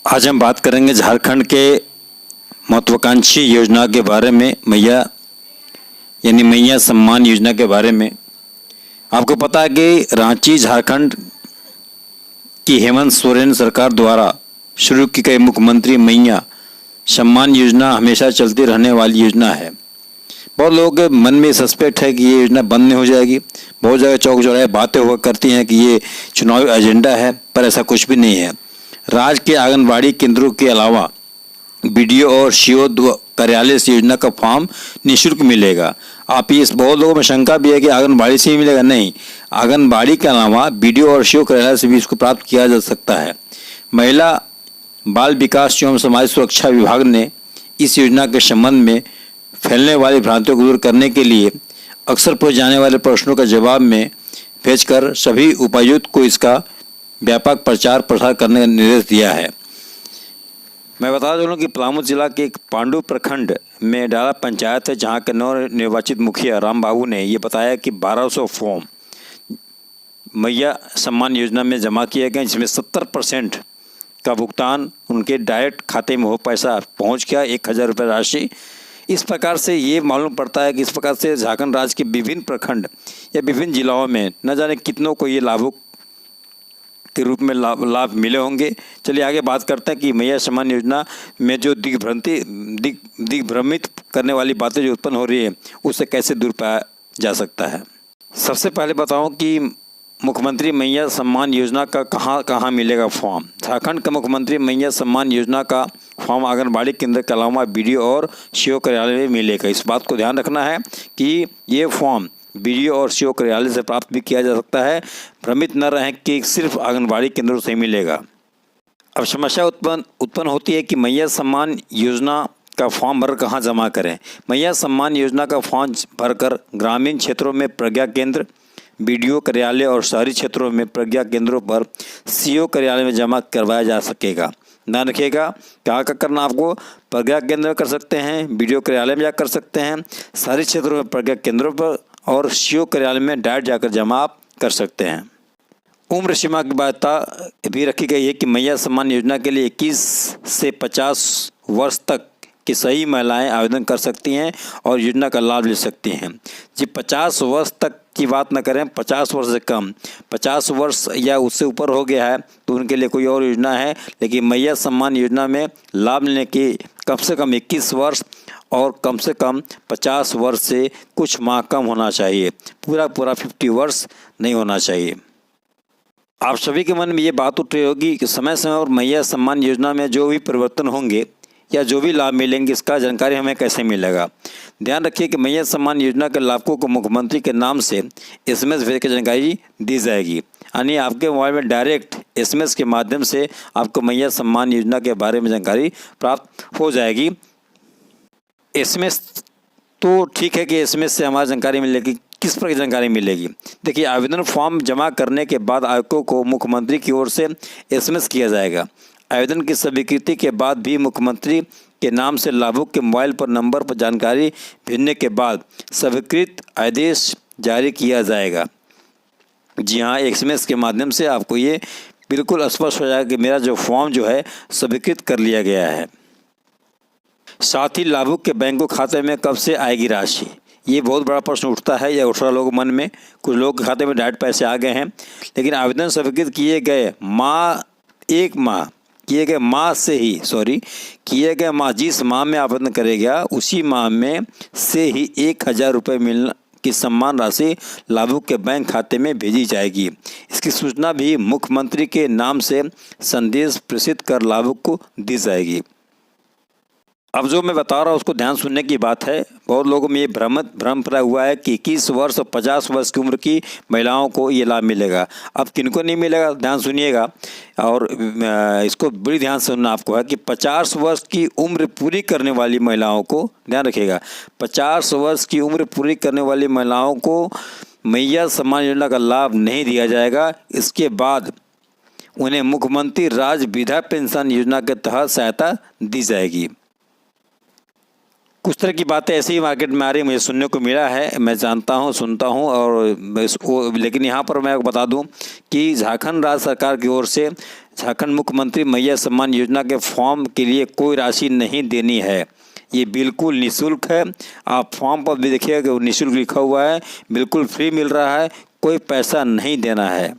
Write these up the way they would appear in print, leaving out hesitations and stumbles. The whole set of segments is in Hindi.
आज हम बात करेंगे झारखंड के महत्वाकांक्षी योजना के बारे में, मैया सम्मान योजना के बारे में। आपको पता है कि रांची झारखंड की हेमंत सोरेन सरकार द्वारा शुरू की गई मुख्यमंत्री मैया सम्मान योजना हमेशा चलती रहने वाली योजना है। बहुत लोगों के मन में सस्पेक्ट है कि ये योजना बंद नहीं हो जाएगी। बहुत जगह चौक चौराहे बातें हुआ करती हैं कि ये चुनावी एजेंडा है, पर ऐसा कुछ भी नहीं है। राज्य के आंगनबाड़ी केंद्रों के अलावा बीडीओ और सीओ कार्यालय से योजना का फॉर्म निःशुल्क मिलेगा। आप इस बहुत लोगों में शंका भी है कि आंगनबाड़ी से ही मिलेगा। नहीं, आंगनबाड़ी के अलावा बीडीओ और सीओ कार्यालय से भी इसको प्राप्त किया जा सकता है। महिला बाल विकास एवं समाज सुरक्षा विभाग ने इस योजना के संबंध में फैलने वाली भ्रांतियों को दूर करने के लिए अक्सर पूछे जाने वाले प्रश्नों का जवाब में भेजकर सभी उपायुक्त को इसका व्यापक प्रचार प्रसार करने का निर्देश दिया है। मैं बता दूं कि पलामू जिला के एक पांडु प्रखंड में डाला पंचायत है, जहां के नवनिर्वाचित मुखिया राम बाबू ने ये बताया कि 1200 फॉर्म मैया सम्मान योजना में जमा किए गए, जिसमें 70% का भुगतान उनके डायरेक्ट खाते में हो पैसा पहुंच गया, 1000 रुपये राशि। इस प्रकार से ये मालूम पड़ता है कि इस प्रकार से झारखंड राज्य के विभिन्न प्रखंड या विभिन्न जिलाओं में न जाने कितनों को ये लाभुक के रूप में लाभ मिले होंगे। चलिए आगे बात करते हैं कि मैया सम्मान योजना में जो दिग्भ्रमित करने वाली बातें जो उत्पन्न हो रही है उससे कैसे दूर पाया जा सकता है। सबसे पहले बताऊं कि मुख्यमंत्री मैया सम्मान योजना का कहाँ मिलेगा फॉर्म। झारखंड के मुख्यमंत्री मैया सम्मान योजना का फॉर्म आंगनबाड़ी केंद्र के अलावा बीडीओ और सीओ कार्यालय में मिलेगा। इस बात को ध्यान रखना है कि ये फॉर्म बीडीओ और सीओ कार्यालय से प्राप्त भी किया जा सकता है। भ्रमित न रहें कि सिर्फ आंगनबाड़ी केंद्रों से ही मिलेगा। अब समस्या उत्पन्न होती है कि मैया सम्मान योजना का फॉर्म भर कहाँ जमा करें। मैया सम्मान योजना का फॉर्म भरकर ग्रामीण क्षेत्रों में प्रज्ञा केंद्र, बीडीओ कार्यालय और शहरी क्षेत्रों में प्रज्ञा केंद्रों पर सीओ कार्यालय में जमा करवाया जा सकेगा। ध्यान रखिएगा, क्या करना आपको, प्रज्ञा केंद्र में कर सकते हैं, बीडीओ कार्यालय में जाकर कर सकते हैं, शहरी क्षेत्रों में प्रज्ञा केंद्रों पर और सीओ कार्यालय में डायरेक्ट जाकर जमा आप कर सकते हैं। उम्र सीमा की बात भी रखी गई है कि मैया सम्मान योजना के लिए 21 से 50 वर्ष तक की सही महिलाएं आवेदन कर सकती हैं और योजना का लाभ ले सकती हैं। जी 50 वर्ष तक की बात न करें, 50 वर्ष से कम, 50 वर्ष या उससे ऊपर हो गया है तो उनके लिए कोई और योजना है। लेकिन मैया सम्मान योजना में लाभ लेने की कम से कम 21 वर्ष और कम से कम 50 वर्ष से कुछ माह कम होना चाहिए, पूरा 50 वर्ष नहीं होना चाहिए। आप सभी के मन में ये बात उठ रही होगी कि समय समय पर मैया सम्मान योजना में जो भी परिवर्तन होंगे या जो भी लाभ मिलेंगे इसका जानकारी हमें कैसे मिलेगा। ध्यान रखिए कि मैया सम्मान योजना के लाभुकों को मुख्यमंत्री के नाम से SMS भेज कर जानकारी दी जाएगी। यानी आपके मोबाइल में डायरेक्ट SMS के माध्यम से आपको मैया सम्मान योजना के बारे में जानकारी प्राप्त हो जाएगी। SMS तो ठीक है कि SMS से हमारी जानकारी मिलेगी, किस प्रकार की जानकारी मिलेगी। देखिए, आवेदन फॉर्म जमा करने के बाद आवेदकों को मुख्यमंत्री की ओर से SMS किया जाएगा। आवेदन की स्वीकृति के बाद भी मुख्यमंत्री के नाम से लाभुक के मोबाइल पर नंबर पर जानकारी भेजने के बाद स्वीकृत आदेश जारी किया जाएगा। जी हाँ, SMS के माध्यम से आपको ये बिल्कुल स्पष्ट हो जाएगा कि मेरा जो फॉर्म जो है स्वीकृत कर लिया गया है। साथ ही लाभुक के बैंक खाते में कब से आएगी राशि, ये बहुत बड़ा प्रश्न उठता है या उठ रहा लोगों मन में। कुछ लोगों के खाते में डायरेक्ट पैसे आ गए हैं, लेकिन आवेदन स्वीकृत किए गए माह जिस माह में आवेदन करेगा उसी माह में से ही 1000 रुपये मिलना की सम्मान राशि लाभुक के बैंक खाते में भेजी जाएगी। इसकी सूचना भी मुख्यमंत्री के नाम से संदेश प्रेषित कर लाभुक को दी जाएगी। अब जो मैं बता रहा हूँ उसको ध्यान सुनने की बात है। बहुत लोगों में ये भ्रम फैला हुआ है कि 21 वर्ष और 50 वर्ष की उम्र की महिलाओं को ये लाभ मिलेगा। अब किनको नहीं मिलेगा, ध्यान सुनिएगा और इसको बड़ी ध्यान से सुनना आपको है कि 50 वर्ष की उम्र पूरी करने वाली महिलाओं को, ध्यान रखिएगा, 50 वर्ष की उम्र पूरी करने वाली महिलाओं को मैया सम्मान योजना का लाभ नहीं दिया जाएगा। इसके बाद उन्हें मुख्यमंत्री राज्य वृद्धा पेंशन योजना के तहत सहायता दी जाएगी। कुछ तरह की बातें ऐसे ही मार्केट में आ रही मुझे सुनने को मिला है, मैं जानता हूँ, सुनता हूँ और लेकिन यहाँ पर मैं आपको बता दूँ कि झारखंड राज्य सरकार की ओर से झारखंड मुख्यमंत्री मैया सम्मान योजना के फॉर्म के लिए कोई राशि नहीं देनी है। ये बिल्कुल निःशुल्क है। आप फॉर्म पर भी देखिएगा कि वो निःशुल्क लिखा हुआ है, बिल्कुल फ्री मिल रहा है, कोई पैसा नहीं देना है।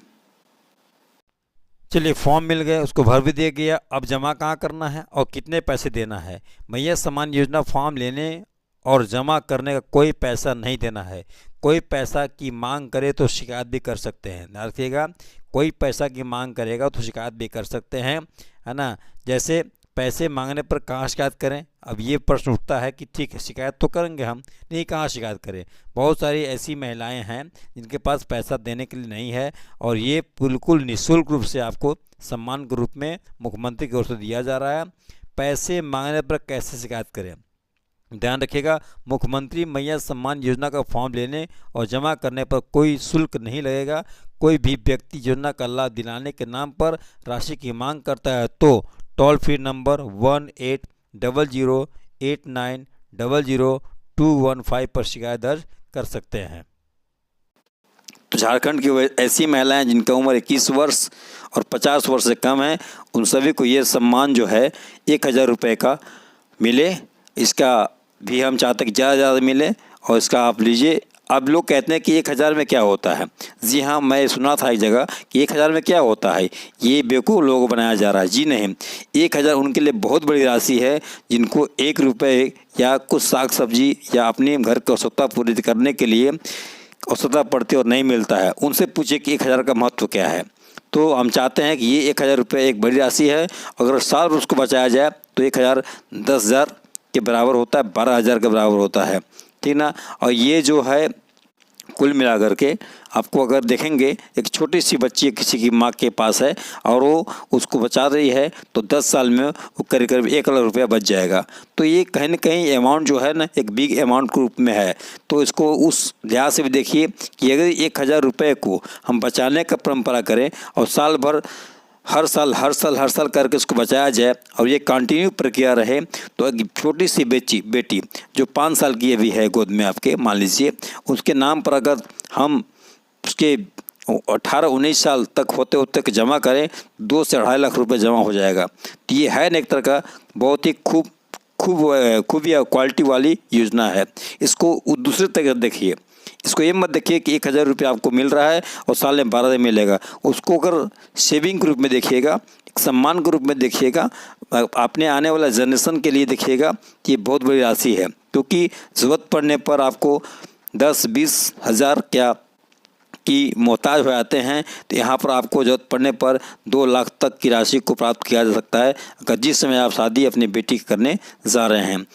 चलिए, फॉर्म मिल गए, उसको भर भी दिया गया। अब जमा कहाँ करना है और कितने पैसे देना है? मैया सम्मान योजना फॉर्म लेने और जमा करने का कोई पैसा नहीं देना है। कोई पैसा की मांग करे तो शिकायत भी कर सकते हैं। ध्यान रखिएगा, कोई पैसा की मांग करेगा तो शिकायत भी कर सकते हैं, है ना। जैसे पैसे मांगने पर कहाँ शिकायत करें? अब ये प्रश्न उठता है कि ठीक है, शिकायत तो करेंगे हम, नहीं कहाँ शिकायत करें? बहुत सारी ऐसी महिलाएं हैं जिनके पास पैसा देने के लिए नहीं है और ये बिल्कुल निःशुल्क रूप से आपको सम्मान के रूप में मुख्यमंत्री की ओर से दिया जा रहा है। पैसे मांगने पर कैसे शिकायत करें? ध्यान रखिएगा, मुख्यमंत्री मैया सम्मान योजना का फॉर्म लेने और जमा करने पर कोई शुल्क नहीं लगेगा। कोई भी व्यक्ति योजना का लाभ दिलाने के नाम पर राशि की मांग करता है तो टोल फ्री नंबर 180089000215 पर शिकायत दर्ज कर सकते हैं। तो झारखंड की ऐसी महिलाएं जिनका उम्र 21 वर्ष और 50 वर्ष से कम है, उन सभी को ये सम्मान जो है 1000 रुपये का मिले। इसका भी हम चाहते हैं कि ज़्यादा से ज़्यादा मिले और इसका आप लीजिए। अब लोग कहते हैं कि 1000 में क्या होता है? जी हाँ, मैं सुना था एक जगह कि 1000 में क्या होता है, ये बेवकूफ़ लोगों को बनाया जा रहा है। जी नहीं, 1000 उनके लिए बहुत बड़ी राशि है जिनको 1 रुपये या कुछ साग सब्जी या अपने घर की आवश्यकता पूरी करने के लिए आवश्यकता पड़ती है और नहीं मिलता है। उनसे पूछे कि 1000 का महत्व क्या है। तो हम चाहते हैं कि ये 1000 रुपये एक बड़ी राशि है। अगर साल उसको बचाया जाए तो 1000 10,000 के बराबर होता है, 12,000 के बराबर होता है, ठीक ना। और ये जो है कुल मिला करके आपको अगर देखेंगे, एक छोटी सी बच्ची किसी की माँ के पास है और वो उसको बचा रही है तो 10 साल में वो करीब करीब 1 लाख रुपया बच जाएगा। तो ये कहीं ना कहीं अमाउंट जो है ना, एक बिग अमाउंट के रूप में है। तो इसको उस लिहाज से भी देखिए कि अगर 1000 रुपये को हम बचाने का परंपरा करें और साल भर हर साल करके उसको बचाया जाए और ये कंटिन्यू प्रक्रिया रहे, तो एक छोटी सी बेटी जो 5 साल की अभी है गोद में आपके, मान लीजिए, उसके नाम पर अगर हम उसके 18-19 साल तक होते जमा करें, 2 से 2.5 लाख रुपए जमा हो जाएगा। तो ये है एक तरह का बहुत ही खूब या क्वालिटी वाली योजना है। इसको दूसरे तरह देखिए, इसको ये मत देखिए कि 1000 रुपये आपको मिल रहा है और साल में 12 दिन मिलेगा। उसको अगर सेविंग के रूप में देखिएगा, एक सम्मान के रूप में देखिएगा, अपने आने वाला जनरेशन के लिए देखिएगा कि ये बहुत बड़ी राशि है। क्योंकि ज़रूरत पड़ने पर आपको 10-20 हज़ार क्या की मोहताज हो जाते हैं, तो यहाँ पर आपको ज़रूरत पड़ने पर 2 लाख तक की राशि को प्राप्त किया जा सकता है अगर जिस समय आप शादी अपनी बेटी करने जा रहे हैं।